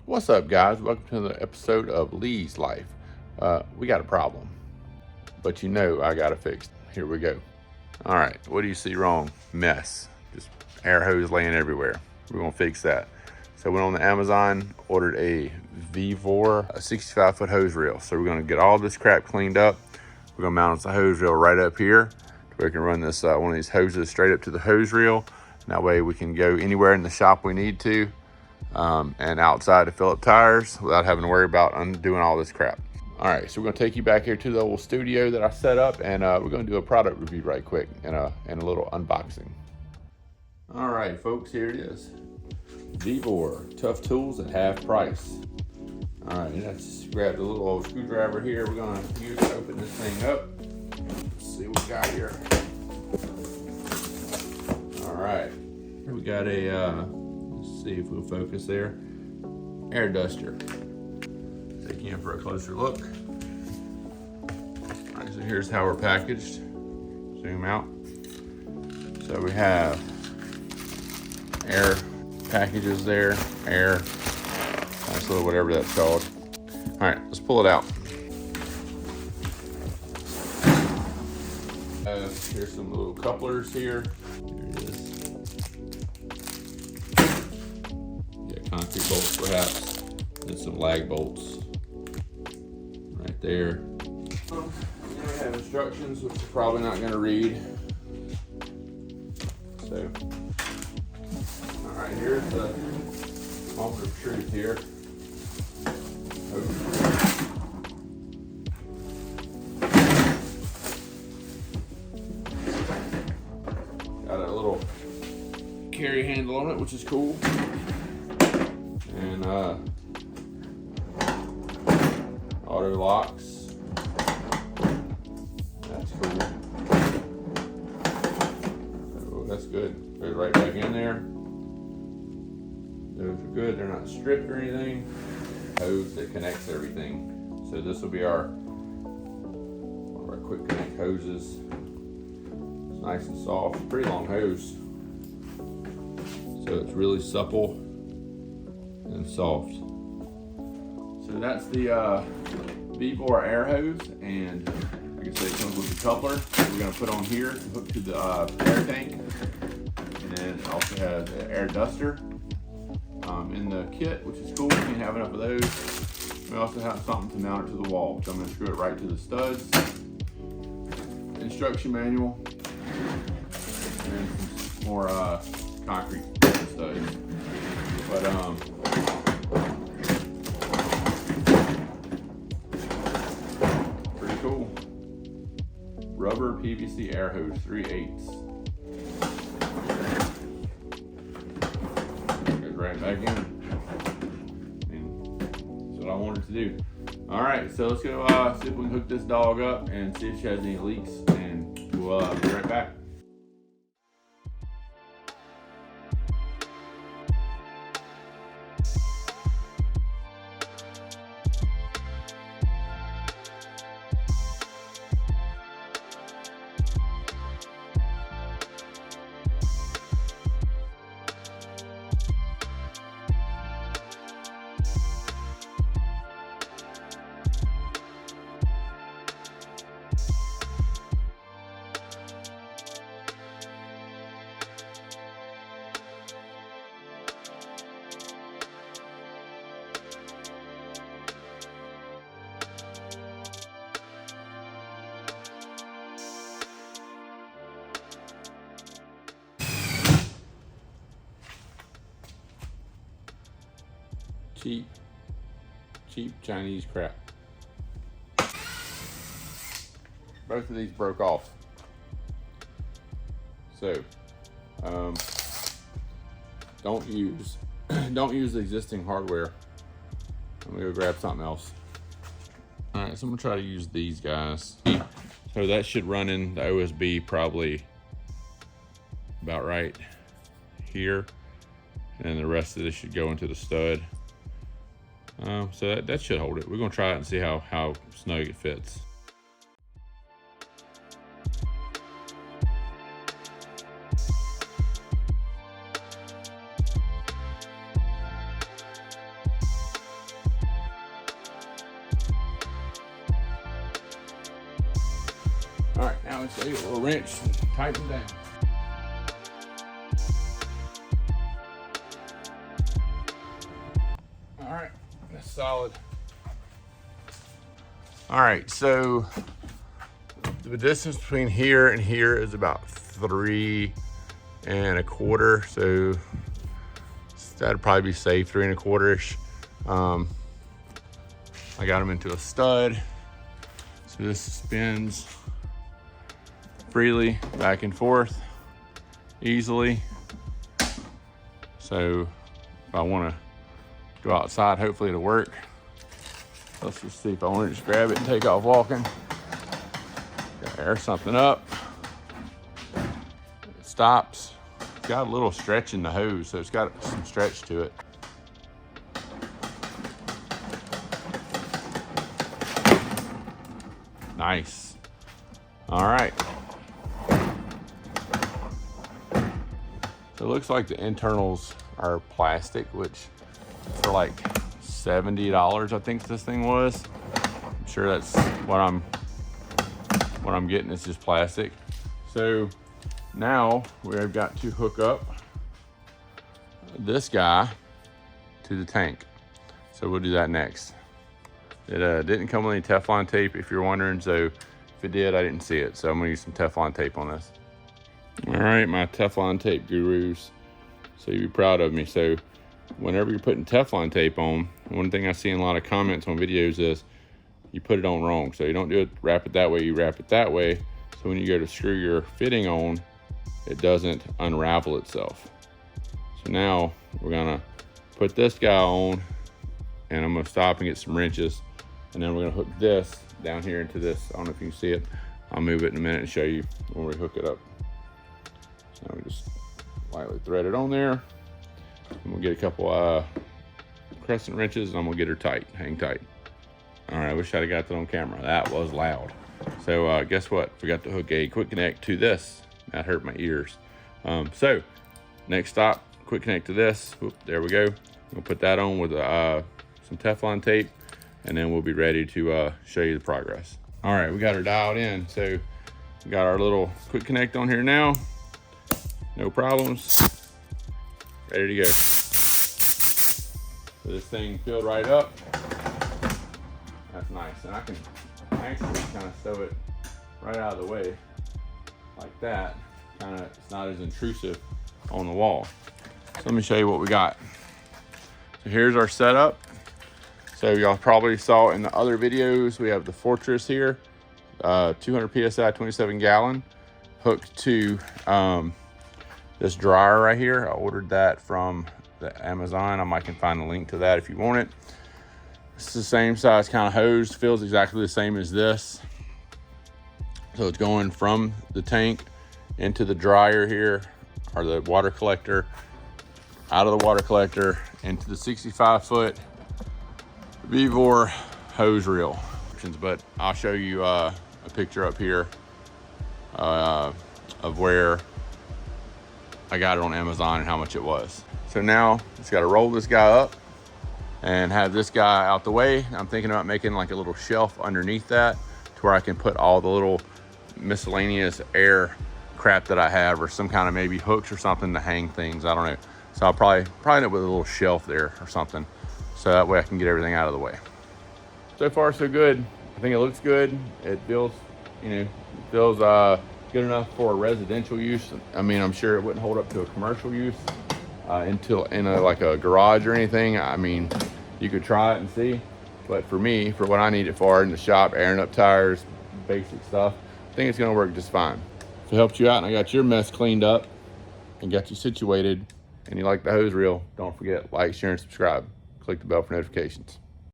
What's up, guys? Welcome to another episode of Lee's Life. We got a problem, but you know I got it fixed. Here we go. All right, what do you see wrong? Mess. Just air hose laying everywhere. We're gonna fix that. So went on the Amazon, ordered a Vevor, a 65-foot hose reel. So we're gonna get all this crap cleaned up. We're gonna mount the hose reel right up here. We can run this one of these hoses straight up to the hose reel. And that way we can go anywhere in the shop we need to. And outside to fill up tires without having to worry about undoing all this crap. All right, so we're gonna take you back here to the old studio that I set up, and we're gonna do a product review right quick and a little unboxing. All right, folks, here it is. Vevor, tough tools at half price. All right, let's grab the little old screwdriver here. We're gonna use to open this thing up. Let's see what we got here. All right, here we got a, let's see if we'll focus there. Air duster. Take you in for a closer look. All right, so here's how we're packaged. Zoom out. So we have air packages there, air, nice little whatever that's called. All right, let's pull it out. Here's some little couplers here. Here it is. Yeah, concrete bolts perhaps, and some lag bolts right there. We have instructions, which you're probably not going to read. So, all right, here's the moment of truth here. Got a little carry handle on it, which is cool. And auto locks. That's cool. Oh, that's good. Goes right back in there. Those are good. They're not stripped or anything. Hose that connects everything. So this will be one of our quick connect hoses. It's nice and soft. Pretty long hose. So it's really supple and soft. So that's the Vevor air hose, and like I said, it comes with the coupler we're going to put on here to hook to the air tank, and then it also has an air duster in the kit, which is cool. You can have enough of those. We also have something to mount it to the wall, so I'm going to screw it right to the studs. Instruction manual, and some more concrete studs. But pretty cool. Rubber PVC air hose, 3/8. Goes right back in. And that's what I wanted to do. All right, so let's go see if we can hook this dog up and see if she has any leaks, and we'll be right back. Cheap Chinese crap. Both of these broke off. So, don't use the existing hardware. I'm gonna go grab something else. All right, so I'm gonna try to use these guys. So that should run in the OSB probably about right here, and the rest of this should go into the stud. So that should hold it. We're gonna try it and see how snug it fits. All right, now let's leave a little wrench and tighten down. All right, that's solid. All right, so the distance between here and here is about 3 1/4. So that'd probably be safe, 3 1/4-ish. I got them into a stud. So this spins freely back and forth easily. So if I want to go outside, hopefully it'll work. Let's just see if I want to just grab it and take off walking. Gotta air something up. It stops. It's got a little stretch in the hose, so it's got some stretch to it. Nice. All right. So it looks like the internals are plastic, which for like $70, I think this thing was. I'm sure that's what I'm getting. It's just plastic. So now we've got to hook up this guy to the tank. So we'll do that next. It didn't come with any Teflon tape, if you're wondering. So if it did, I didn't see it. So I'm gonna use some Teflon tape on this. All right, my Teflon tape gurus. So you'd be proud of me. So whenever you're putting Teflon tape on, one thing I see in a lot of comments on videos is you put it on wrong. So you don't do it, wrap it that way, you wrap it that way. So when you go to screw your fitting on, it doesn't unravel itself. So now we're gonna put this guy on, and I'm gonna stop and get some wrenches, and then we're gonna hook this down here into this. I don't know if you can see it. I'll move it in a minute and show you when we hook it up. So now we just lightly thread it on there, and we'll get a couple crescent wrenches, and I'm gonna get her tight, hang tight. All right, I wish I'd have got that on camera. That was loud. So guess what? Forgot to hook a quick connect to this. That hurt my ears. So next stop, quick connect to this. Whoop, there we go. We'll put that on with some Teflon tape, and then we'll be ready to show you the progress. All right, we got her dialed in. So we got our little quick connect on here now. No problems. Ready to go. So this thing filled right up. That's nice. And I can actually kind of stow it right out of the way like that. It's not as intrusive on the wall. So let me show you what we got. So here's our setup. So y'all probably saw in the other videos, we have the Fortress here, 200 PSI, 27 gallon, hooked to this dryer right here. I ordered that from the Amazon. I can find the link to that if you want it. It's the same size kind of hose, feels exactly the same as this. So it's going from the tank into the dryer here, or the water collector, out of the water collector into the 65-foot Vevor hose reel. But I'll show you a picture up here of where I got it on Amazon and how much it was. So now just got to roll this guy up and have this guy out the way. I'm thinking about making like a little shelf underneath that to where I can put all the little miscellaneous air crap that I have, or some kind of maybe hooks or something to hang things. I don't know. So I'll probably end up with a little shelf there or something, so that way I can get everything out of the way. So far so good. I think it looks good. It feels, good enough for residential use. I mean, I'm sure it wouldn't hold up to a commercial use until in like a garage or anything. I mean, you could try it and see, but for me, for what I need it for in the shop, airing up tires, basic stuff, I think it's gonna work just fine. If it helped you out and I got your mess cleaned up and got you situated and you like the hose reel, don't forget, like, share, and subscribe. Click the bell for notifications.